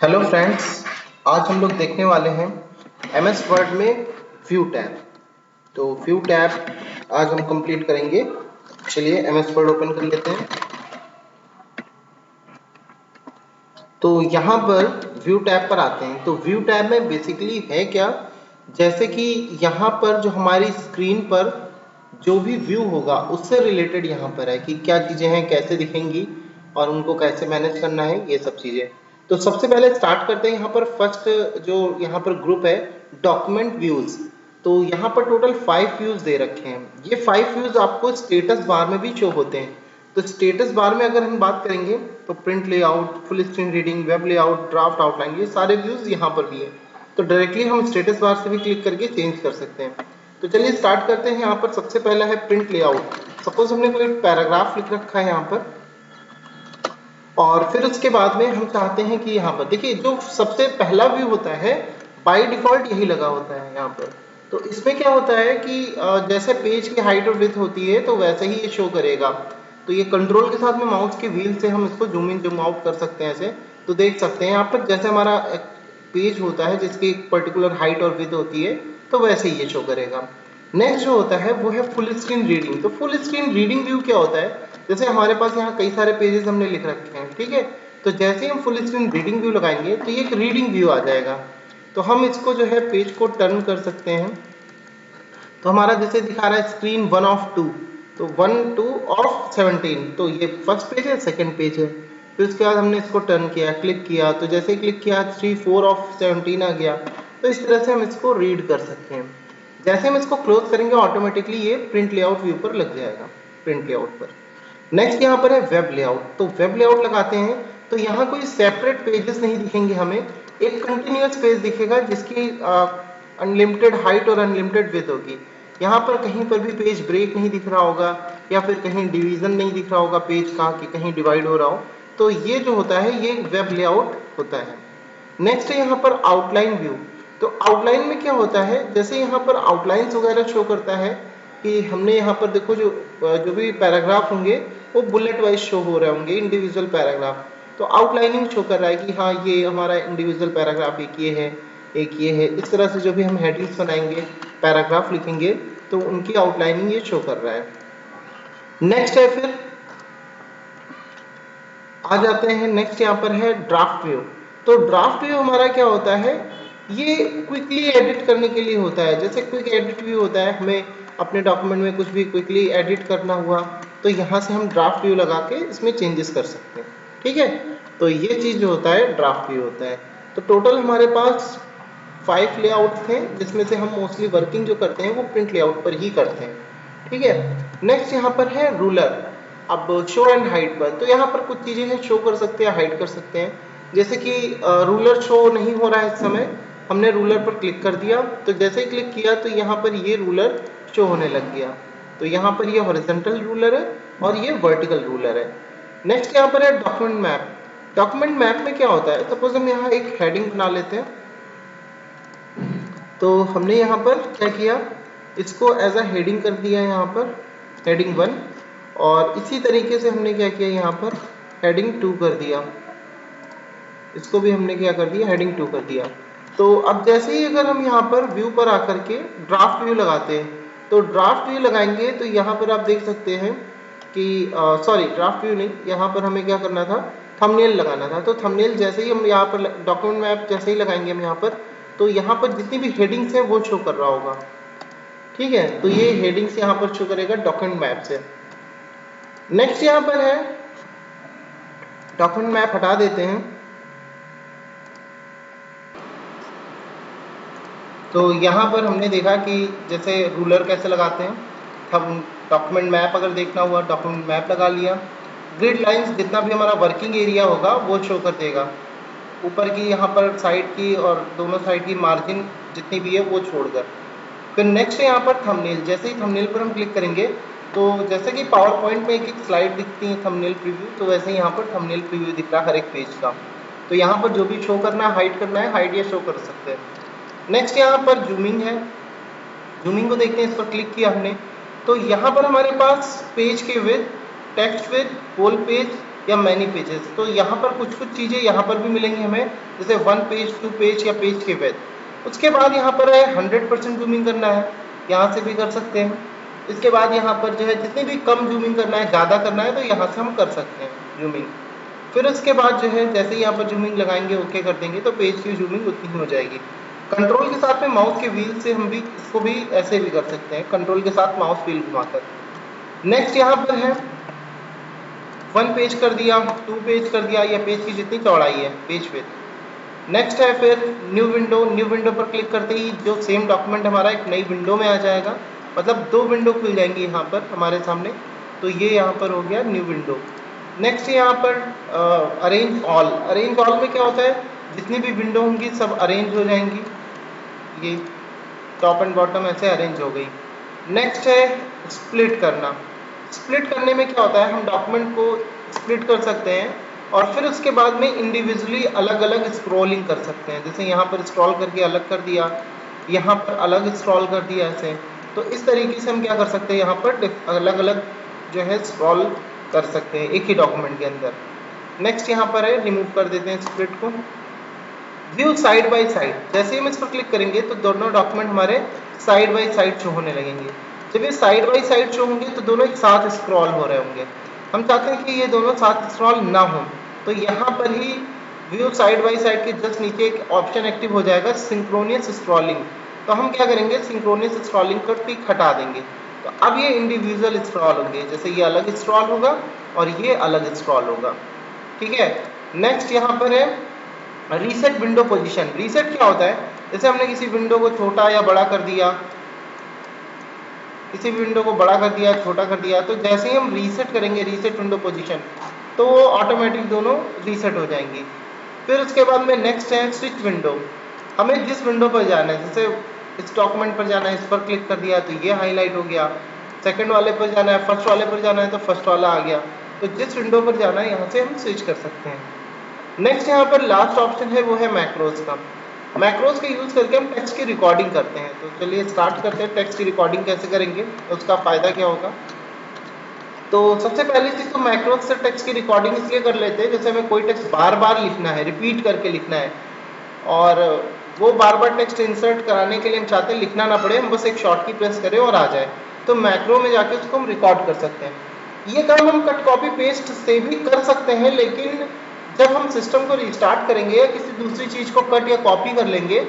Hello friends, आज हम लोग देखने वाले हैं एमएस वर्ड में व्यू टैब। तो व्यू टैब आज हम कंप्लीट करेंगे। चलिए एमएस वर्ड ओपन कर लेते हैं। तो यहाँ पर व्यू टैब पर आते हैं। तो व्यू टैब में बेसिकली है क्या, जैसे कि यहाँ पर जो हमारी स्क्रीन पर जो भी व्यू होगा उससे रिलेटेड यहाँ पर है कि क्या चीज़ें हैं, कैसे दिखेंगी और उनको कैसे मैनेज करना है, ये सब चीज़ें। तो सबसे पहले स्टार्ट करते हैं। यहाँ पर फर्स्ट जो यहाँ पर ग्रुप है डॉक्यूमेंट व्यूज। तो यहाँ पर टोटल 5 व्यूज दे रखे हैं। ये 5 व्यूज आपको स्टेटस बार में भी शो होते हैं। तो स्टेटस बार में अगर हम बात करेंगे तो print layout, full screen reading, web layout, draft outline, ये सारे व्यूज यहाँ पर भी है। तो डायरेक्टली हम स्टेटस बार से भी क्लिक करके चेंज कर सकते हैं। तो चलिए स्टार्ट करते हैं। यहाँ पर सबसे पहला है प्रिंट लेआउट। सपोज हमने कोई पैराग्राफ लिख रखा है यहाँ पर, और फिर उसके बाद में हम चाहते हैं कि यहाँ पर देखिए जो सबसे पहला व्यू होता है बाय डिफॉल्ट यही लगा होता है यहाँ पर। तो इसमें क्या होता है कि जैसे पेज की हाइट और विड्थ होती है तो वैसे ही ये शो करेगा। तो ये कंट्रोल के साथ में माउस के व्हील से हम इसको जूम इन जूम आउट कर सकते हैं ऐसे। तो देख सकते हैं यहाँ पर जैसे हमारा पेज होता है जिसकी एक पर्टिकुलर हाइट और विड्थ होती है तो वैसे ही ये शो करेगा। नेक्स्ट जो होता है वो है फुल स्क्रीन रीडिंग। तो फुल स्क्रीन रीडिंग व्यू क्या होता है, जैसे हमारे पास यहाँ कई सारे पेजेस हमने लिख रखे हैं, ठीक है। तो जैसे ही हम फुल स्क्रीन रीडिंग व्यू लगाएंगे तो ये एक रीडिंग व्यू आ जाएगा। तो हम इसको जो है पेज को टर्न कर सकते हैं। तो हमारा जैसे दिखा रहा है स्क्रीन 1 ऑफ 2, तो 1 2 ऑफ 17। तो ये फर्स्ट पेज है, सेकंड पेज है। फिर उसके बाद हमने इसको टर्न किया, क्लिक किया, तो जैसे ही क्लिक किया 3 4 ऑफ 17 आ गया। तो इस तरह से हम इसको रीड कर सकते हैं। जैसे हम इसको क्लोज करेंगे ऑटोमेटिकली ये प्रिंट लेआउट व्यू पर लग जाएगा, प्रिंट लेआउट पर। नेक्स्ट यहाँ पर है वेब लेआउट। तो वेब लेआउट लगाते हैं तो यहाँ कोई सेपरेट पेजेस नहीं दिखेंगे हमें, एक कंटिन्यूअस पेज दिखेगा जिसकी अनलिमिटेड हाइट और अनलिमिटेड विड्थ होगी। यहाँ पर कहीं पर भी पेज ब्रेक नहीं दिख रहा होगा या फिर कहीं डिवीजन नहीं दिख रहा होगा पेज का कि कहीं डिवाइड हो रहा हो। तो ये जो होता है ये वेब लेआउट होता है। नेक्स्ट है यहाँ पर आउटलाइन व्यू। तो आउटलाइन में क्या होता है, जैसे यहाँ पर आउटलाइंस वगैरह शो करता है कि हमने यहाँ पर देखो जो भी पैराग्राफ होंगे वो बुलेट वाइज शो हो रहे होंगे, इंडिविजुअल पैराग्राफ। तो आउटलाइनिंग शो कर रहा है कि हाँ ये हमारा इंडिविजुअल पैराग्राफ एक ये है, एक ये है। इस तरह से जो भी हम हेडिंग्स बनाएंगे, पैराग्राफ लिखेंगे तो उनकी आउटलाइनिंग ये शो कर रहा है। नेक्स्ट है फिर आ जाते हैं, नेक्स्ट यहाँ पर है ड्राफ्ट व्यू। तो ड्राफ्ट व्यू हमारा क्या होता है, ये क्विकली एडिट करने के लिए होता है। जैसे क्विक एडिट व्यू होता है, हमें अपने डॉक्यूमेंट में कुछ भी क्विकली एडिट करना हुआ तो यहाँ से हम ड्राफ्ट व्यू लगा के इसमें चेंजेस कर सकते हैं, ठीक है। तो ये चीज़ जो होता है ड्राफ्ट व्यू होता है। तो टोटल हमारे पास 5 लेआउट थे जिसमें से हम मोस्टली वर्किंग जो करते हैं वो प्रिंट लेआउट पर ही करते हैं, ठीक है। नेक्स्ट यहाँ पर है रूलर। अब शो एंड हाइड पर तो यहाँ पर कुछ चीज़ें हैं, शो कर सकते हैं, हाइड कर सकते हैं। जैसे कि रूलर शो नहीं हो रहा है इस समय, हमने रूलर पर क्लिक कर दिया तो जैसे ही क्लिक किया तो यहाँ पर ये रूलर शो होने लग गया। तो यहाँ पर ये हॉरिजॉन्टल रूलर है और ये वर्टिकल रूलर है। नेक्स्ट यहाँ पर है डॉक्यूमेंट मैप। डॉक्यूमेंट मैप में क्या होता है, सपोज हम यहाँ एक हेडिंग बना लेते हैं। तो हमने यहाँ पर क्या किया, इसको एज अ हेडिंग कर दिया यहाँ पर हेडिंग 1, और इसी तरीके से हमने क्या किया यहाँ पर हेडिंग 2 कर दिया, इसको भी हमने क्या कर दिया हेडिंग 2 कर दिया। तो अब जैसे ही अगर हम यहाँ पर व्यू पर आकर के ड्राफ्ट व्यू लगाते हैं तो ड्राफ्ट व्यू लगाएंगे तो यहाँ पर आप देख सकते हैं कि सॉरी ड्राफ्ट व्यू नहीं, यहाँ पर हमें क्या करना था, थंबनेल लगाना था। तो थंबनेल जैसे ही हम यहाँ पर डॉक्यूमेंट मैप जैसे ही लगाएंगे हम यहाँ पर, तो यहाँ पर जितनी भी हेडिंग्स हैं वो शो कर रहा होगा, ठीक है। तो ये हेडिंग्स यहाँ पर शो करेगा डॉक्यूमेंट मैप से। नेक्स्ट यहाँ पर है डॉक्यूमेंट मैप हटा देते हैं। तो यहाँ पर हमने देखा कि जैसे रूलर कैसे लगाते हैं, हम डॉक्यूमेंट मैप अगर देखना हुआ डॉक्यूमेंट मैप लगा लिया। ग्रिड लाइंस जितना भी हमारा वर्किंग एरिया होगा वो शो कर देगा, ऊपर की यहाँ पर साइड की और दोनों साइड की मार्जिन जितनी भी है वो छोड़कर। फिर नेक्स्ट है यहाँ पर थंबनेल। जैसे ही थंबनेल पर हम क्लिक करेंगे तो जैसे कि पावर पॉइंट में एक एक स्लाइड दिखती है थंबनेल प्रीव्यू, तो वैसे ही यहाँ पर थंबनेल प्रीव्यू दिख रहा है हर एक पेज का। तो यहाँ पर जो भी शो करना है, हाइड करना है, हाइड या शो कर सकते हैं। नेक्स्ट यहाँ पर जूमिंग है। जूमिंग को देखते हैं, इस पर क्लिक किया हमने तो यहाँ पर हमारे पास पेज के width, text width, whole page या मैनी पेजेस। तो यहाँ पर कुछ कुछ चीज़ें यहाँ पर भी मिलेंगी हमें, जैसे 1 पेज 2 पेज या पेज के विड्थ। उसके बाद यहाँ पर है 100% जूमिंग करना है, यहाँ से भी कर सकते हैं। इसके बाद यहाँ पर जो है जितनी भी कम जूमिंग करना है, ज़्यादा करना है, तो यहाँ से हम कर सकते हैं जूमिंग। फिर उसके बाद जो है जैसे ही यहाँ पर जूमिंग लगाएंगे, ओके कर देंगे, तो पेज की जूमिंग उतनी ही हो जाएगी। कंट्रोल के साथ में माउस के व्हील से हम भी इसको भी ऐसे भी कर सकते हैं, कंट्रोल के साथ माउस व्हील घुमाकर। नेक्स्ट यहाँ पर है 1 पेज कर दिया, 2 पेज कर दिया, या पेज की जितनी चौड़ाई है पेज पे। नेक्स्ट है फिर न्यू विंडो। न्यू विंडो पर क्लिक करते ही जो सेम डॉक्यूमेंट हमारा एक नई विंडो में आ जाएगा, मतलब 2 विंडो खुल जाएंगी यहाँ पर हमारे सामने। तो ये यहाँ पर हो गया न्यू विंडो। नेक्स्ट यहाँ पर अरेंज ऑल। अरेंज ऑल में क्या होता है, जितनी भी विंडो होंगी सब अरेंज हो जाएंगी, ये टॉप एंड बॉटम ऐसे अरेंज हो गई। नेक्स्ट है स्प्लिट करना। स्प्लिट करने में क्या होता है, हम डॉक्यूमेंट को स्प्लिट कर सकते हैं और फिर उसके बाद में इंडिविजुअली अलग अलग स्क्रॉलिंग कर सकते हैं। जैसे यहाँ पर स्क्रॉल करके अलग कर दिया, यहाँ पर अलग स्क्रॉल कर दिया ऐसे। तो इस तरीके से हम क्या कर सकते हैं, यहाँ पर अलग अलग जो है स्क्रॉल कर सकते हैं एक ही डॉक्यूमेंट के अंदर। नेक्स्ट यहाँ पर है रिमूव कर देते हैं स्प्लिट को। व्यू साइड बाय साइड, जैसे ही हम इस पर क्लिक करेंगे तो दोनों डॉक्यूमेंट हमारे साइड बाय साइड शो होने लगेंगे। जब ये साइड बाय साइड शो होंगे तो दोनों एक साथ स्क्रॉल हो रहे होंगे। हम चाहते हैं कि ये दोनों साथ स्क्रॉल ना हो, तो यहाँ पर ही व्यू साइड बाय साइड के जस्ट नीचे एक ऑप्शन एक्टिव हो जाएगा, सिंक्रोनियस स्क्रॉलिंग। तो हम क्या करेंगे, सिंक्रोनियस स्क्रॉलिंग पर टिक हटा देंगे। तो अब ये इंडिविजुअल स्क्रॉल होंगे, जैसे ये अलग स्क्रॉल होगा और ये अलग स्क्रॉल होगा। ठीक है। नेक्स्ट यहाँ पर है रीसेट विंडो पोजीशन। रीसेट क्या होता है, जैसे हमने किसी विंडो को छोटा या बड़ा कर दिया, किसी भी विंडो को बड़ा कर दिया, छोटा कर दिया, तो जैसे ही हम रीसेट करेंगे रीसेट विंडो पोजीशन, तो वो ऑटोमेटिक दोनों रीसेट हो जाएंगी। फिर उसके बाद में नेक्स्ट है स्विच विंडो। हमें जिस विंडो पर जाना है, जैसे इस डॉक्यूमेंट पर जाना है, इस पर क्लिक कर दिया तो ये हाईलाइट हो गया। सेकंड वाले पर जाना है, फर्स्ट वाले पर जाना है तो फर्स्ट वाला आ गया। तो जिस विंडो पर जाना है यहाँ से हम स्विच कर सकते हैं। नेक्स्ट यहाँ पर लास्ट ऑप्शन है, वो है मैक्रोज का। मैक्रोज का यूज करके हम टेक्स्ट की रिकॉर्डिंग करते हैं। तो चलिए स्टार्ट करते हैं, टेक्स्ट की रिकॉर्डिंग कैसे करेंगे, तो उसका फायदा क्या होगा। तो सबसे पहली चीज तो मैक्रोज से टेक्स्ट की रिकॉर्डिंग इसलिए कर लेते हैं, जैसे हमें कोई टेक्स्ट बार बार लिखना है, रिपीट करके लिखना है, और वो बार बार टेक्स्ट इंसर्ट कराने के लिए हम चाहते हैं लिखना ना पड़े, हम बस एक शॉर्ट की प्रेस करें और आ जाए। तो मैक्रो में जाके उसको हम रिकॉर्ड कर सकते हैं। ये काम हम कट कॉपी पेस्ट से भी कर सकते हैं, लेकिन जब हम सिस्टम को रिस्टार्ट करेंगे या किसी दूसरी चीज को कट या कॉपी कर लेंगे,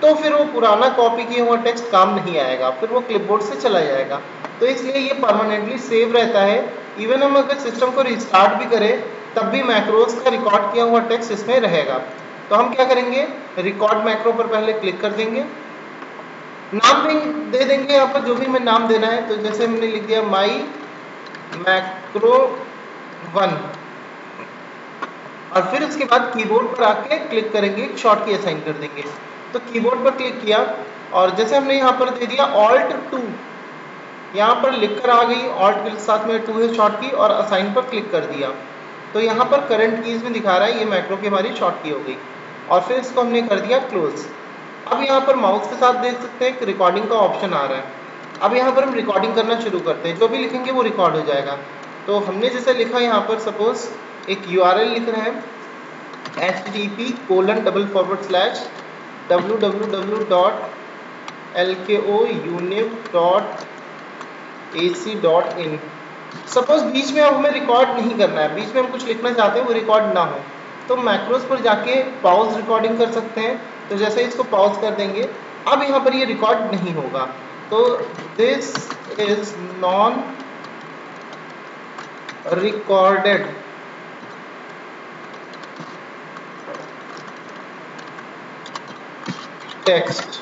तो फिर वो पुराना कॉपी किया हुआ टेक्स्ट काम नहीं आएगा, फिर वो क्लिपबोर्ड से चला जाएगा। तो इसलिए ये परमानेंटली सेव रहता है। इवन हम अगर सिस्टम को रिस्टार्ट भी करें तब भी मैक्रोज का रिकॉर्ड किया हुआ टेक्स्ट इसमें रहेगा। तो हम क्या करेंगे, रिकॉर्ड मैक्रो पर पहले क्लिक कर देंगे, नाम दे देंगे यहाँ पर जो भी हमें नाम देना है। तो जैसे हमने लिख दिया माई मैक्रो 1, और फिर उसके बाद कीबोर्ड पर आके क्लिक करेंगे, एक शॉर्ट की असाइन कर देंगे। तो कीबोर्ड पर क्लिक किया और जैसे हमने यहाँ पर दे दिया Alt 2, यहाँ पर लिखकर आ गई, Alt के साथ में 2 है शॉर्ट की, और असाइन पर क्लिक कर दिया। तो यहाँ पर करंट कीज में दिखा रहा है, ये मैक्रो की हमारी शॉर्ट की हो गई, और फिर इसको हमने कर दिया क्लोज। अब यहाँ पर माउस के साथ देख सकते हैं रिकॉर्डिंग का ऑप्शन आ रहा है। अब यहाँ पर हम रिकॉर्डिंग करना शुरू करते हैं, जो भी लिखेंगे वो रिकॉर्ड हो जाएगा। तो हमने जैसे लिखा यहाँ पर सपोज एक URL लिख रहे हैं, http://www.lkouniv.ac.in। सपोज बीच में अब हमें रिकॉर्ड नहीं करना है, बीच में हम कुछ लिखना चाहते हैं वो रिकॉर्ड ना हो, तो मैक्रोज पर जाके पॉज रिकॉर्डिंग कर सकते हैं। तो जैसे इसको पॉज कर देंगे, अब यहाँ पर ये रिकॉर्ड नहीं होगा। तो this is non recorded text.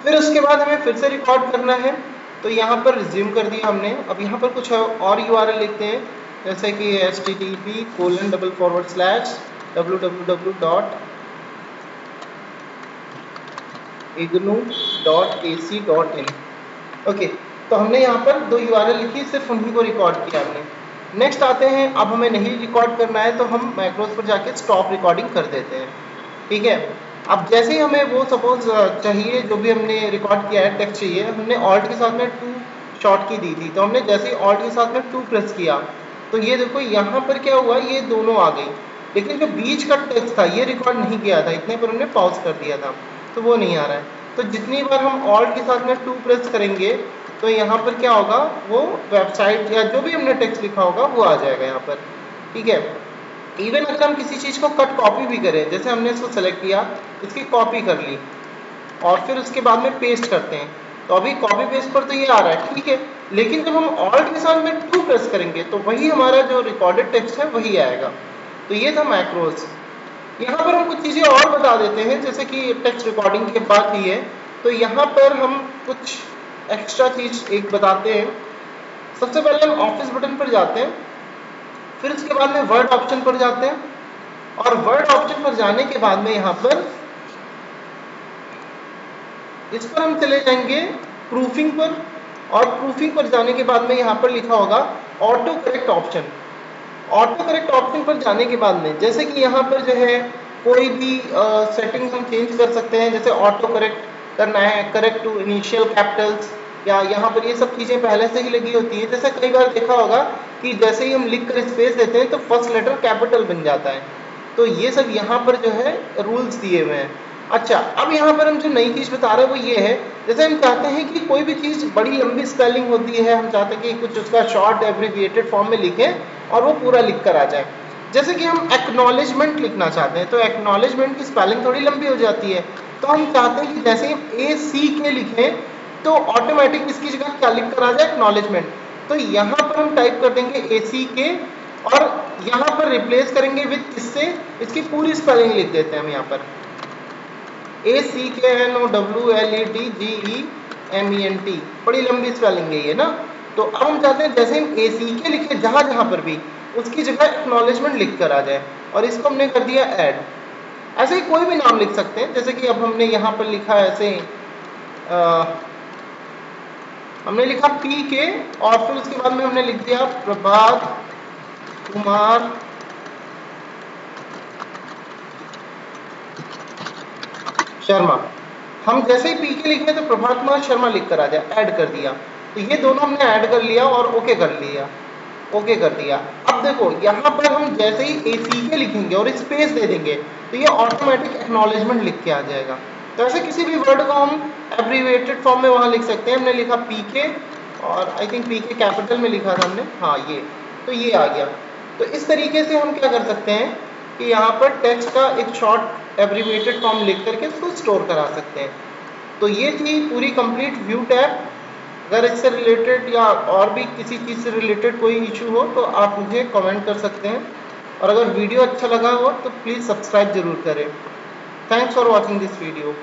फिर उसके बाद हमें फिर से रिकॉर्ड करना है, तो यहाँ पर रिज्यूम कर दिया हमने। अब यहाँ पर कुछ और URL लिखते हैं, जैसे कि http://www.ignu.ac.in। ओके, तो हमने यहाँ पर 2 URL लिखी, सिर्फ उन्हीं को रिकॉर्ड किया हमने। नेक्स्ट आते हैं, अब हमें नहीं रिकॉर्ड करना है तो हम मैक्रोज पर जाके स्टॉप रिकॉर्डिंग कर देते हैं। ठीक है। अब जैसे ही हमें वो सपोज चाहिए, जो भी हमने रिकॉर्ड किया है टेक्स्ट चाहिए, हमने Alt के साथ में 2 शॉर्ट की दी थी, तो हमने जैसे ही Alt के साथ में 2 प्रेस किया तो ये देखो यहाँ पर क्या हुआ, ये दोनों आ गई, लेकिन जो बीच का टेक्स्ट था ये रिकॉर्ड नहीं किया था, इतने पर हमने पॉज कर दिया था, तो वो नहीं आ रहा है। तो जितनी बार हम ऑल्ट के साथ में 2 प्रेस करेंगे तो यहाँ पर क्या होगा, वो वेबसाइट या जो भी हमने टेक्स्ट लिखा होगा वो आ जाएगा यहाँ पर, ठीक है। इवन अगर हम किसी चीज़ को कट कॉपी भी करें, जैसे हमने इसको सेलेक्ट किया, इसकी कॉपी कर ली और फिर उसके बाद में पेस्ट करते हैं, तो अभी कॉपी पेस्ट पर तो ये आ रहा है, ठीक है, लेकिन जब हम ऑल्ट के साथ में 2 प्रेस करेंगे तो वही हमारा जो रिकॉर्डेड टेक्स्ट है वही आएगा। तो ये था मैक्रोज। यहाँ पर हम कुछ चीज़ें और बता देते हैं, जैसे कि टेक्स्ट रिकॉर्डिंग की बात ही है, तो यहाँ पर हम कुछ एक्स्ट्रा चीज़ एक बताते हैं। सबसे पहले हम ऑफिस बटन पर जाते हैं, फिर उसके बाद में वर्ड ऑप्शन पर जाते हैं, और वर्ड ऑप्शन पर जाने के बाद में यहाँ पर इस पर हम चले जाएंगे प्रूफिंग पर, और प्रूफिंग पर जाने के बाद में यहाँ पर लिखा होगा auto correct option. Auto correct option पर जाने के बाद में जैसे कि यहाँ पर जो है कोई भी सेटिंग हम चेंज कर सकते हैं, जैसे ऑटो करेक्ट करना है, करेक्ट टू इनिशियल कैपिटल्स, या यहाँ पर ये सब चीज़ें पहले से ही लगी होती है। जैसे कई बार देखा होगा कि जैसे ही हम लिख कर स्पेस देते हैं तो फर्स्ट लेटर कैपिटल बन जाता है, तो ये सब यहाँ पर जो है रूल्स दिए हुए हैं। अच्छा, अब यहाँ पर हम जो नई चीज़ बता रहे हैं वो ये है, जैसे हम चाहते हैं कि कोई भी चीज़ बड़ी लंबी स्पेलिंग होती है, हम चाहते हैं कि कुछ उसका शॉर्ट एब्रिविएटेड फॉर्म में लिखें और वो पूरा लिख कर आ जाए। जैसे कि हम एक्नॉलेजमेंट लिखना चाहते हैं, तो एक्नॉलेजमेंट की स्पेलिंग थोड़ी लंबी हो जाती है, तो हम चाहते हैं कि जैसे ही ACK लिखें तो ऑटोमेटिक इसकी जगह क्या लिख कर आ जाए, एक्नॉलेजमेंट। तो यहाँ पर हम टाइप कर देंगे ACK और यहाँ पर रिप्लेस करेंगे विद किससे, इसकी पूरी स्पेलिंग लिख देते हैं हम यहाँ पर ACKNOWLEDGEMENT, बड़ी लंबी स्पेलिंग है ये ना। तो अब हम चाहते हैं जैसे हम ACK लिखे जहाँ जहाँ पर भी उसकी जगह एक्नॉलेजमेंट लिख कर आ जाए, और इसको हमने कर दिया ऐड। ऐसे ही कोई भी नाम लिख सकते हैं, जैसे कि अब हमने यहाँ पर लिखा ऐसे हमने लिखा PK और फिर उसके बाद में हमने लिख दिया प्रभात कुमार शर्मा। हम जैसे ही PK लिखे तो प्रभात कुमार शर्मा लिख कर आ जाए, ऐड कर दिया। तो ये दोनों हमने ऐड कर लिया और ओके कर लिया, ओके कर दिया। अब देखो यहाँ पर हम जैसे ही ACK लिखेंगे और स्पेस दे देंगे तो ये ऑटोमेटिक एक्नॉलेजमेंट लिख के आ जाएगा। तो ऐसे किसी भी वर्ड को हम एब्रीविएटेड फॉर्म में वहाँ लिख सकते हैं। हमने लिखा PK और आई थिंक PK कैपिटल में लिखा था हमने, हाँ ये, तो ये आ गया। तो इस तरीके से हम क्या कर सकते हैं कि यहाँ पर टेक्स्ट का एक शॉर्ट एब्रीविएटेड फॉर्म लिख करके उसको स्टोर करा सकते हैं। तो ये थी पूरी कंप्लीट व्यू टैब। अगर इससे रिलेटेड या और भी किसी चीज़ से रिलेटेड कोई इशू हो तो आप मुझे कमेंट कर सकते हैं, और अगर वीडियो अच्छा लगा हो तो प्लीज़ सब्सक्राइब जरूर करें। Thanks for watching this video.